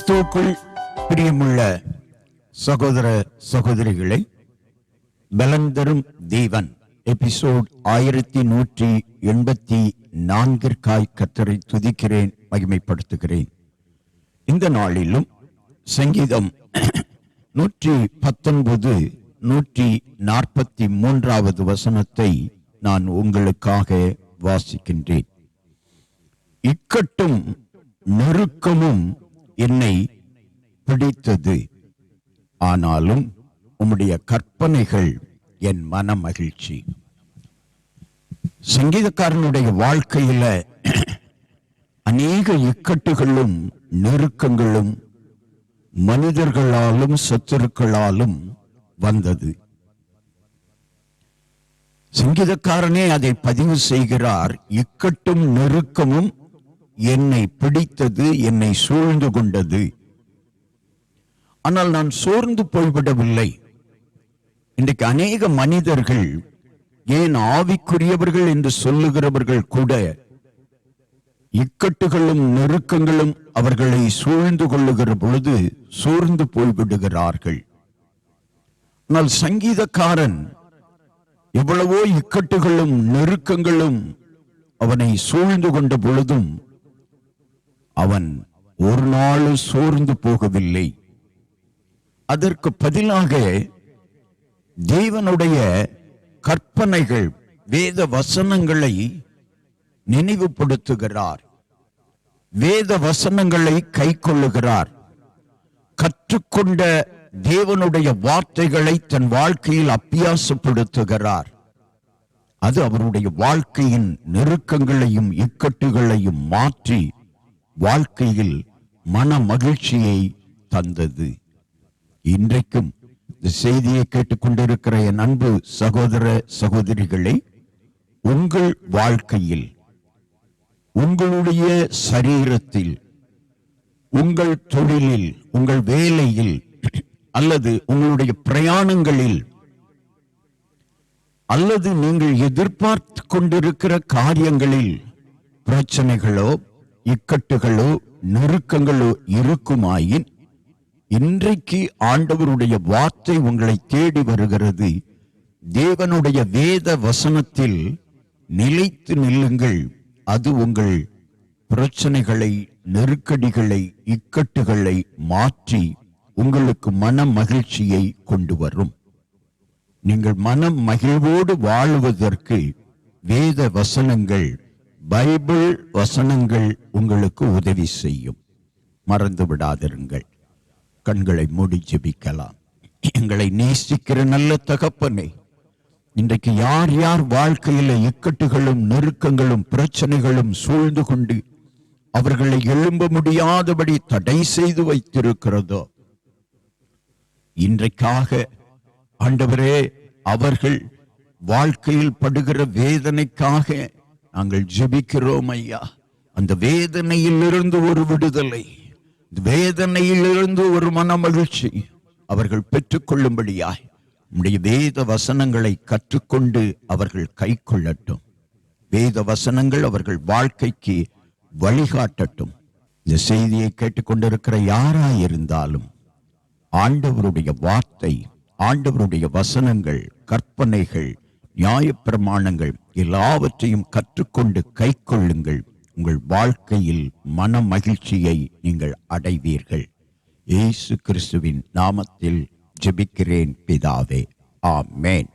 கிறிஸ்துவுக்குள் பிரியமுள்ள சகோதர சகோதரிகளை, பலன் தரும் தேவன் எபிசோட் 1184 கர்த்தரை துதிக்கிறேன், மகிமைப்படுத்துகிறேன். இந்த நாளிலும் சங்கீதம் 119 143 வசனத்தை நான் உங்களுக்காக வாசிக்கின்றேன். இக்கட்டும் நெருக்கமும் என்னை பிடித்தது, ஆனாலும் உம்முடைய கற்பனைகள் என் மன மகிழ்ச்சி. சங்கீதக்காரனுடைய வாழ்க்கையில அநேக இக்கட்டுகளும் நெருக்கங்களும் மனிதர்களாலும் சத்துருக்களாலும் வந்தது. சங்கீதக்காரனே அதை பதிவு செய்கிறார். இக்கட்டும் நெருக்கமும் என்னை பிடித்தது, என்னை சூழ்ந்து கொண்டது. ஆனால் நான் சோர்ந்து போய்விடவில்லை. இன்றைக்கு அநேக மனிதர்கள், ஏன் ஆவிக்குரியவர்கள் என்று சொல்லுகிறவர்கள் கூட, இக்கட்டுகளும் நெருக்கங்களும் அவர்களை சூழ்ந்து கொள்ளுகிற பொழுது சோர்ந்து போய்விடுகிறார்கள். ஆனால் சங்கீதக்காரன் எவ்வளவோ இக்கட்டுகளும் நெருக்கங்களும் அவனை சூழ்ந்து கொண்ட பொழுதும் அவன் ஒரு நாள் சோர்ந்து போகவில்லை. அதற்கு பதிலாக தேவனுடைய கற்பனைகள், வேத வசனங்களை நினைவுபடுத்துகிறார். வேத வசனங்களை கைக்கொள்ளுகிறார். கற்றுக்கொண்ட தேவனுடைய வார்த்தைகளை தன் வாழ்க்கையில் அபியாசப்படுத்துகிறார். அது அவருடைய வாழ்க்கையின் நெருக்கங்களையும் இக்கட்டுகளையும் மாற்றி வாழ்க்கையில் மன மகிழ்ச்சியை தந்தது. இன்றைக்கும் இந்த செய்தியை கேட்டுக்கொண்டிருக்கிற என் அன்பு சகோதர சகோதரிகளை, உங்கள் வாழ்க்கையில், உங்களுடைய சரீரத்தில், உங்கள் தொழிலில், உங்கள் வேலையில் அல்லது உங்களுடைய பிரயாணங்களில் அல்லது நீங்கள் எதிர்பார்த்து கொண்டிருக்கிற காரியங்களில் பிரச்சனைகளோ இக்கட்டுகளோ நெருக்கங்களோ இருக்குமாயின், இன்றைக்கு ஆண்டவருடைய வார்த்தை உங்களை தேடி வருகிறது. தேவனுடைய வேத வசனத்தில் நிலைத்து நில்லுங்கள். அது உங்கள் பிரச்சனைகளை, நெருக்கடிகளை, இக்கட்டுகளை மாற்றி உங்களுக்கு மன மகிழ்ச்சியை கொண்டு வரும். நீங்கள் மன மகிழ்வோடு வாழுவதற்கு வேத வசனங்கள், பைபிள் வசனங்கள் உங்களுக்கு உதவி செய்யும். மறந்து விடாதிருங்கள். கண்களை மூடி ஜெபிக்கலாம். எங்களை நேசிக்கிற நல்ல தகப்பனே, இன்றைக்கு யார் யார் வாழ்க்கையில இக்கட்டுகளும் நெருக்கங்களும் பிரச்சனைகளும் சூழ்ந்து கொண்டு அவர்களை எழும்ப முடியாதபடி தடை செய்து வைத்திருக்கிறதோ, இன்றைக்காக ஆண்டவரே, அவர்கள் வாழ்க்கையில் படுகிற வேதனைக்காக நாங்கள் ஜெபிக்கிறோம் ஐயா. அந்த வேதனையிலிருந்து ஒரு விடுதலை, வேதனையிலிருந்து ஒரு மன மகிழ்ச்சி அவர்கள் பெற்றுக்கொள்ளும்படியாய் உம்முடைய வேத வசனங்களை கற்றுக்கொண்டு அவர்கள் கை கொள்ளட்டும். வேத வசனங்கள் அவர்கள் வாழ்க்கைக்கு வழிகாட்டட்டும். இந்த செய்தியை கேட்டுக்கொண்டிருக்கிற யாராயிருந்தாலும் ஆண்டவருடைய வார்த்தை, ஆண்டவருடைய வசனங்கள், கற்பனைகள், நியாயப்பிரமாணங்கள் எல்லாவற்றையும் கற்றுக்கொண்டு கை கொள்ளுங்கள். உங்கள் வாழ்க்கையில் மன மகிழ்ச்சியை நீங்கள் அடைவீர்கள். இயேசு கிறிஸ்துவின் நாமத்தில் ஜெபிக்கிறேன் பிதாவே, ஆமென்.